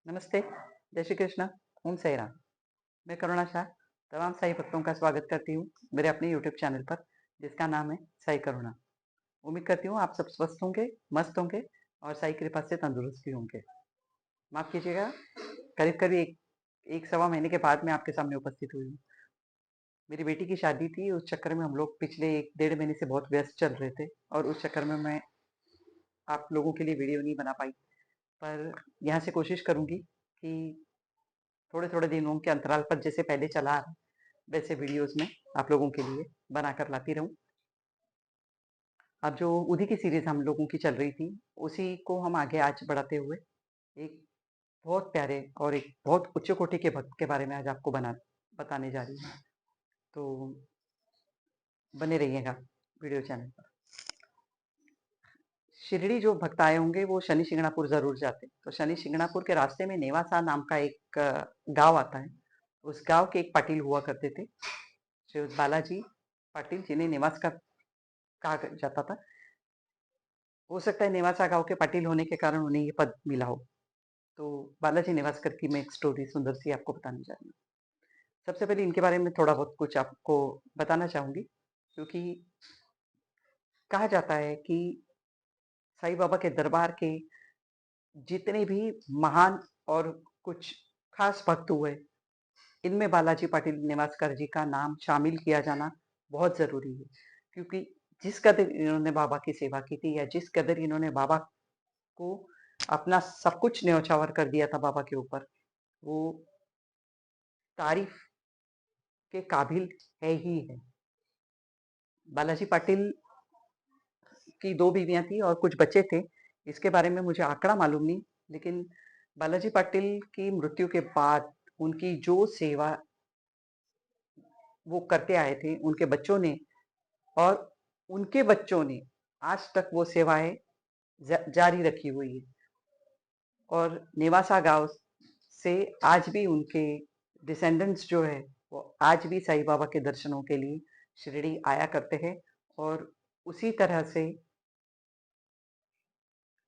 नमस्ते, जय श्री कृष्ण, ओम साई राम। मैं करुणा शाह तमाम साई भक्तों का स्वागत करती हूँ मेरे अपने यूट्यूब चैनल पर, जिसका नाम है साई करुणा। उम्मीद करती हूँ आप सब स्वस्थ होंगे, मस्त होंगे और साई कृपा से तंदुरुस्त भी होंगे। माफ़ कीजिएगा, करीब-करीब 1 सवा महीने के बाद मैं आपके सामने उपस्थित हुई हूँ। मेरी बेटी की शादी थी, उस चक्कर में हम लोग पिछले 1 डेढ़ महीने से बहुत व्यस्त चल रहे थे और उस चक्कर में मैं आप लोगों के लिए वीडियो नहीं बना पाई। पर यहाँ से कोशिश करूँगी कि थोड़े-थोड़े दिनों के अंतराल पर जैसे पहले चला आ रहा है, वैसे वीडियोज़ मैं आप लोगों के लिए बनाकर लाती रहूँ। अब जो उदी की सीरीज़ हम लोगों की चल रही थी, उसी को हम आगे आज बढ़ाते हुए एक बहुत प्यारे और एक बहुत उच्च कोटि के भक्त के बारे में आज आपको बताने जा रही हूँ। तो बने रहिएगा वीडियो चैनल पर। शिरडी जो भक्त आए होंगे वो शनि शिंगणापुर ज़रूर जाते। तो शनि शिंगणापुर के रास्ते में नेवासा नाम का एक गाँव आता है। उस गाँव के एक पाटिल हुआ करते थे, श्रीयुत बालाजी पाटिल, जिन्हें नेवासकर कहा जाता था। हो सकता है नेवासा गाँव के पाटिल होने के कारण उन्हें ये पद मिला हो। तो बालाजी नेवासकर की मैं एक स्टोरी सुंदर सी आपको बताने जा रही हूँ। सबसे पहले इनके बारे में थोड़ा बहुत कुछ आपको बताना चाहूँगी, क्योंकि कहा जाता है कि साईं बाबा के दरबार के जितने भी महान और कुछ खास भक्त हुए, इनमें बालाजी पाटिल नेवासकर जी का नाम शामिल किया जाना बहुत ज़रूरी है। क्योंकि जिस कदर इन्होंने बाबा की सेवा की थी या जिस कदर इन्होंने बाबा को अपना सब कुछ न्यौछावर कर दिया था बाबा के ऊपर, वो तारीफ़ के काबिल है ही है। बालाजी पाटिल की 2 बीवियाँ थी और कुछ बच्चे थे। इसके बारे में मुझे आँकड़ा मालूम नहीं, लेकिन बालाजी पाटिल की मृत्यु के बाद उनकी जो सेवा वो करते आए थे, उनके बच्चों ने और उनके बच्चों ने आज तक वो सेवाएँ जारी रखी हुई है। और नेवासा गाँव से आज भी उनके डिसेंडेंट्स जो है, वो आज भी साईं बाबा के दर्शनों के लिए शिरडी आया करते हैं और उसी तरह से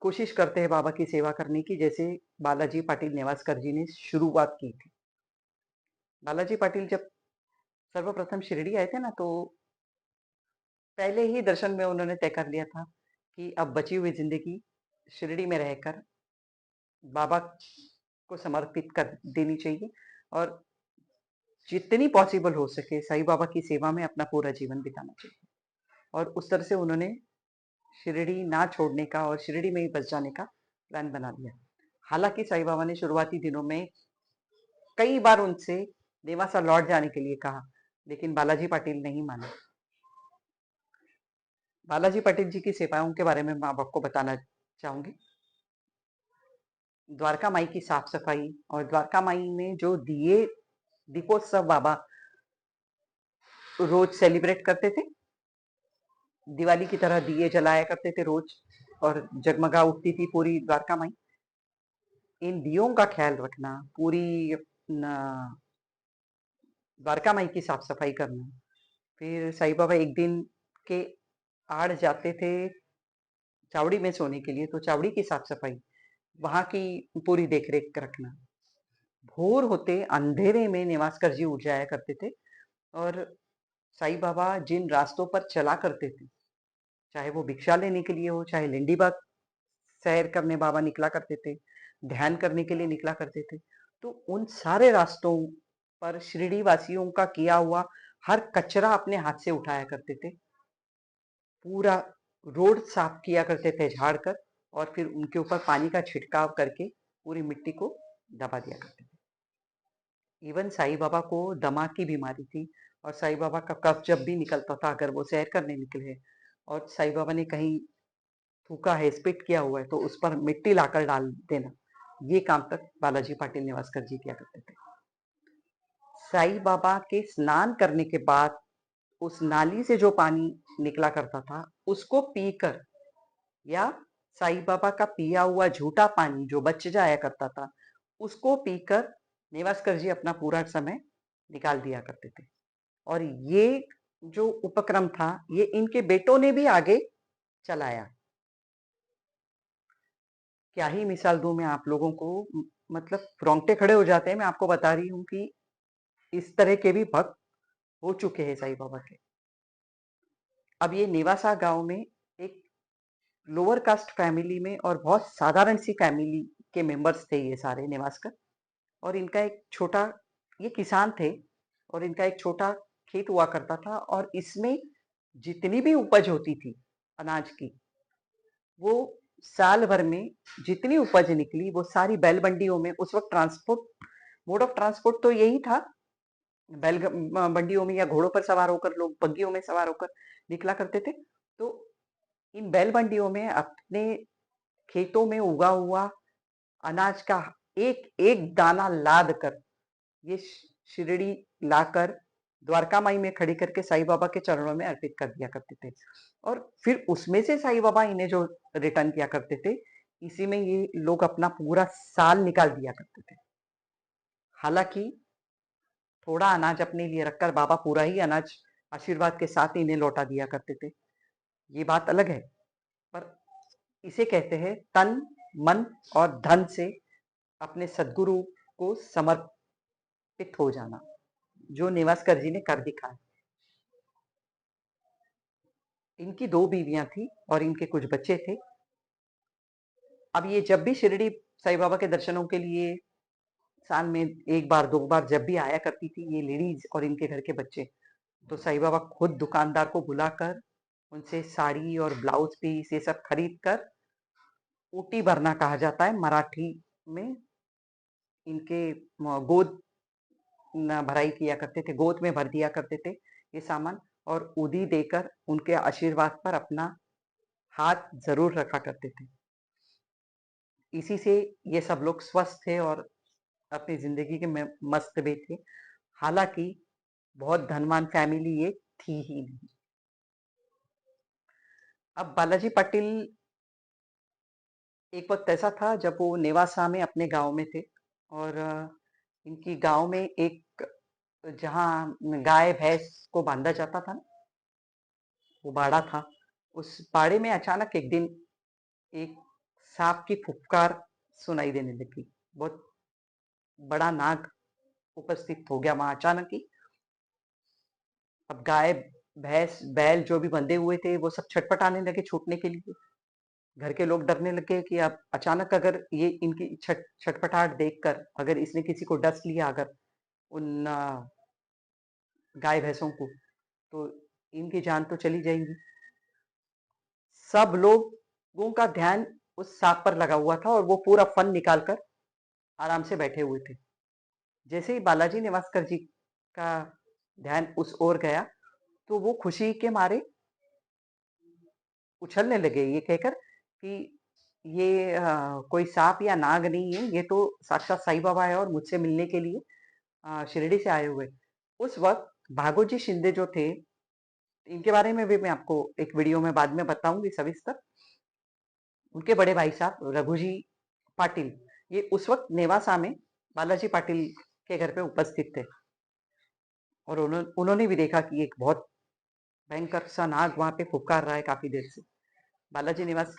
कोशिश करते हैं बाबा की सेवा करने की, जैसे बालाजी पाटिल नेवासकर जी ने शुरुआत की थी। बालाजी पाटिल जब सर्वप्रथम शिरडी आए थे ना, तो पहले ही दर्शन में उन्होंने तय कर लिया था कि अब बची हुई ज़िंदगी शिरडी में रहकर बाबा को समर्पित कर देनी चाहिए और जितनी पॉसिबल हो सके साईं बाबा की सेवा में अपना पूरा जीवन बिताना चाहिए। और उस तरह से उन्होंने शिरडी ना छोड़ने का और शिरडी में ही बस जाने का प्लान बना लिया। हालाँकि साईं बाबा ने शुरुआती दिनों में कई बार उनसे नेवासा लौट जाने के लिए कहा, लेकिन बालाजी पाटिल नहीं माने। बालाजी पाटिल जी की सेवाओं के बारे में मैं अब आपको बताना चाहूँगी। द्वारका माई की साफ-सफाई और द्वारका माई में जो दीपोत्सव बाबा रोज़ सेलिब्रेट करते थे, दिवाली की तरह दिए जलाया करते थे रोज़ और जगमगा उठती थी पूरी द्वारका माई। इन दियों का ख्याल रखना, पूरी अपना द्वारका माई की साफ-सफाई करना। फिर साईं बाबा एक दिन के आड़ जाते थे चावड़ी में सोने के लिए, तो चावड़ी की साफ-सफाई, वहाँ की पूरी देख-रेख रखना। भोर होते अंधेरे में नेवासकर जी उठ जाया करते थे और साईं बाबा जिन रास्तों पर चला करते थे, चाहे वो भिक्षा लेने के लिए हो, चाहे लिंडीबाग सैर करने बाबा निकला करते थे, ध्यान करने के लिए निकला करते थे, तो उन सारे रास्तों पर शिरडी वासियों का किया हुआ हर कचरा अपने हाथ से उठाया करते थे। पूरा रोड साफ किया करते थे झाड़ कर और फिर उनके ऊपर पानी का छिड़काव करके पूरी मिट्टी को दबा दिया करते थे। इवन साईं बाबा को दमा की बीमारी थी और साईं बाबा का कफ जब भी निकलता था, अगर वो सैर करने निकले और साईं बाबा ने कहीं थूका है, स्पिट किया हुआ है, तो उस पर मिट्टी लाकर डाल देना, ये काम तक बालाजी पाटिल नेवासकर जी किया करते थे। साईं बाबा के स्नान करने के बाद उस नाली से जो पानी निकला करता था, उसको पीकर या साईं बाबा का पिया हुआ झूठा पानी जो बच जाया करता था, उसको पीकर नेवासकर जी अपना पूरा समय निकाल दिया करते थे। और ये जो उपक्रम था, ये इनके बेटों ने भी आगे चलाया। क्या ही मिसाल दूँ मैं आप लोगों को, मतलब रोंगटे खड़े हो जाते हैं। मैं आपको बता रही हूँ कि इस तरह के भी भक्त हो चुके हैं साईं बाबा के। अब ये नेवासा गाँव में एक लोअर कास्ट फैमिली में और बहुत साधारण सी फैमिली के मेंबर्स थे ये सारे नेवासकर। और इनका एक छोटा, ये किसान थे और इनका एक छोटा खेत हुआ करता था, और इसमें जितनी भी उपज होती थी अनाज की, वो साल भर में जितनी उपज निकली वो सारी बैल मंडियों में, उस वक्त ट्रांसपोर्ट, मोड ऑफ ट्रांसपोर्ट तो यही था, मंडियों में या घोड़ों पर सवार होकर, लोग बग्गियों में सवार होकर निकला करते थे। तो इन बैल मंडियों में अपने खेतों में उगा हुआ अनाज का एक एक दाना लाद कर ये शिरडी लाकर द्वारका माई में खड़ी करके साईं बाबा के चरणों में अर्पित कर दिया करते थे। और फिर उसमें से साईं बाबा इन्हें जो रिटर्न किया करते थे, इसी में ये लोग अपना पूरा साल निकाल दिया करते थे। हालांकि थोड़ा अनाज अपने लिए रखकर बाबा पूरा ही अनाज आशीर्वाद के साथ इन्हें लौटा दिया करते थे। ये बात अलग है, पर इसे कहते हैं तन, मन और धन से अपने सदगुरु को समर्पित हो जाना, जो नेवासकर जी ने कर दिखाया। इनकी 2 बीवियां थी और इनके कुछ बच्चे थे। अब ये जब भी शिरडी साईं बाबा के दर्शनों के लिए साल में 1 बार 2 बार जब भी आया करती थी ये लेडीज और इनके घर के बच्चे, तो साईं बाबा खुद दुकानदार को बुलाकर उनसे साड़ी और ब्लाउज पीस ये सब खरीद कर, ऊटी भरना कहा जाता है मराठी में, इनके गोद भराई किया करते थे, गोद में भर दिया करते थे ये सामान, और उदी देकर उनके आशीर्वाद पर अपना हाथ जरूर रखा करते थे। इसी से ये सब लोग स्वस्थ थे और अपनी जिंदगी के में मस्त भी थे। हालांकि बहुत धनवान फैमिली ये थी ही नहीं। अब बालाजी पाटिल, एक वक्त ऐसा था जब वो नेवासा में अपने गांव में थे, और इनकी गांव में एक, जहाँ गाय भैंस को बांधा जाता था ना, वो बाड़ा था। उस बाड़े में अचानक एक दिन एक सांप की फुफकार सुनाई देने लगी। बहुत बड़ा नाग उपस्थित हो गया वहां अचानक ही। अब गाय भैंस बैल जो भी बंधे हुए थे वो सब छटपटाने लगे छूटने के लिए। घर के लोग डरने लगे कि अब अचानक अगर ये इनकी छटपटाहट देखकर अगर इसने किसी को डस लिया, अगर उन गाय भैंसों को, तो इनकी जान तो चली जाएगी। सब लोगों का ध्यान उस सांप पर लगा हुआ था और वो पूरा फन निकाल कर आराम से बैठे हुए थे। जैसे ही बालाजी निवासकर जी का ध्यान उस ओर गया, तो वो खुशी के मारे उछलने लगे ये कहकर कि ये कोई सांप या नाग नहीं है, ये तो साक्षात साईं बाबा है और मुझसे मिलने के लिए शिरडी से आए हुए। उस वक्त भागोजी शिंदे जो थे, इनके बारे में भी मैं आपको एक वीडियो में बाद में बताऊंगी सविस्तर। उनके बड़े भाई साहब रघुजी पाटिल, ये उस वक्त नेवासा में बालाजी पाटिल के घर पे उपस्थित थे, और उन्होंने भी देखा कि एक बहुत भयंकर सा नाग वहां पे फुफकार रहा है काफी देर से। बालाजी निवास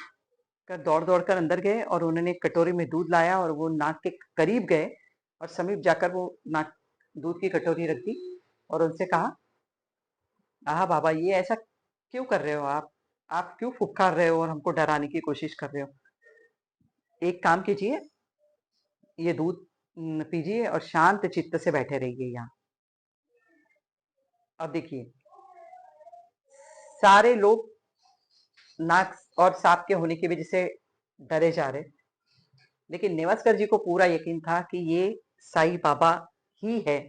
कर दौड़ दौड़ कर अंदर गए और उन्होंने एक कटोरी में दूध लाया और वो नाग के करीब गए और समीप जाकर वो नाग दूध की कटोरी रख दी और उनसे कहा, आहा बाबा, ये ऐसा क्यों कर रहे हो आप क्यों फुफकार रहे हो और हमको डराने की कोशिश कर रहे हो? एक काम कीजिए, ये दूध पीजिए और शांत चित्त से बैठे रहिए यहाँ। अब देखिए, सारे लोग नाग और सांप के होने की वजह से डरे जा रहे, लेकिन नेवासकर जी को पूरा यकीन था कि ये साईं बाबा ही है।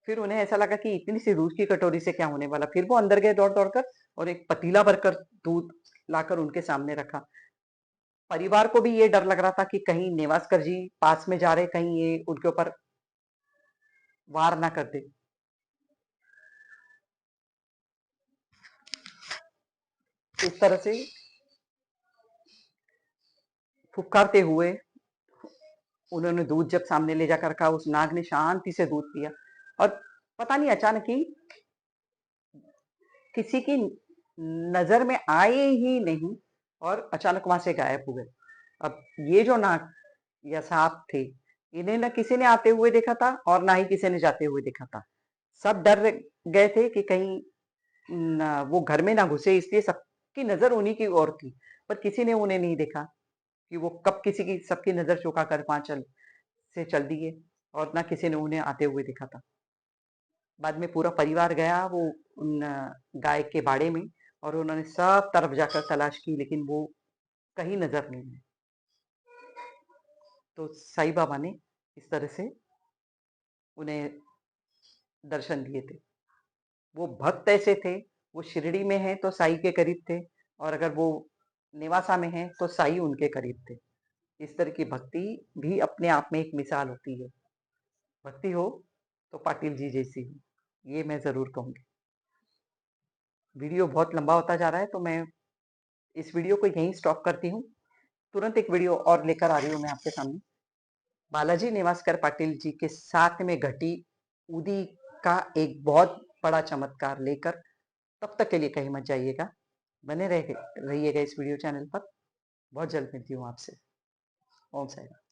फिर उन्हें ऐसा लगा कि इतनी सी दूध की कटोरी से क्या होने वाला। फिर वो अंदर गए दौड़ दौड़ कर और एक पतीला भरकर दूध लाकर उनके सामने रखा। परिवार को भी ये डर लग रहा था कि कहीं नेवासकर जी पास में जा रहे, कहीं ये उनके ऊपर वार ना कर दे। इस तरह से फुफकारते हुए उन्होंने दूध जब सामने ले जाकर रखा, उस नाग ने शांति से दूध पिया और पता नहीं अचानक ही किसी की नजर में आए ही नहीं और अचानक वहां से गायब हो गए। अब ये जो नाग या सांप थे, इन्हें ना किसी ने आते हुए देखा था और ना ही किसी ने जाते हुए देखा था। सब डर गए थे कि कहीं वो घर में ना घुसे, इसलिए सबकी नज़र उन्हीं की ओर थी। पर किसी ने उन्हें नहीं देखा कि वो कब किसी की सबकी नज़र चुका कर वहाँ से चल दिए, और ना किसी ने उन्हें आते हुए देखा था। बाद में पूरा परिवार गया वो उन गाय के बाड़े में, और उन्होंने सब तरफ जाकर तलाश की, लेकिन वो कहीं नज़र नहीं आई। तो साईं बाबा ने इस तरह से उन्हें दर्शन दिए थे। वो भक्त ऐसे थे, वो शिरडी में हैं तो साईं के करीब थे, और अगर वो नेवासा में हैं तो साईं उनके करीब थे। इस तरह की भक्ति भी अपने आप में एक मिसाल होती है। भक्ति हो तो पाटिल जी जैसी हो, ये मैं ज़रूर कहूँगी। वीडियो बहुत लंबा होता जा रहा है, तो मैं इस वीडियो को यहीं स्टॉप करती हूँ। तुरंत एक वीडियो और लेकर आ रही हूँ मैं आपके सामने। बालाजी निवासकर पाटिल जी के साथ में घटी उदी का एक बहुत बड़ा चमत्कार लेकर, तब तक के लिए कहीं मत जाइएगा। बने रहिएगा इस वीडियो चैनल पर। बहुत जल्द मिलती हूँ आपसे। ओम साई राम।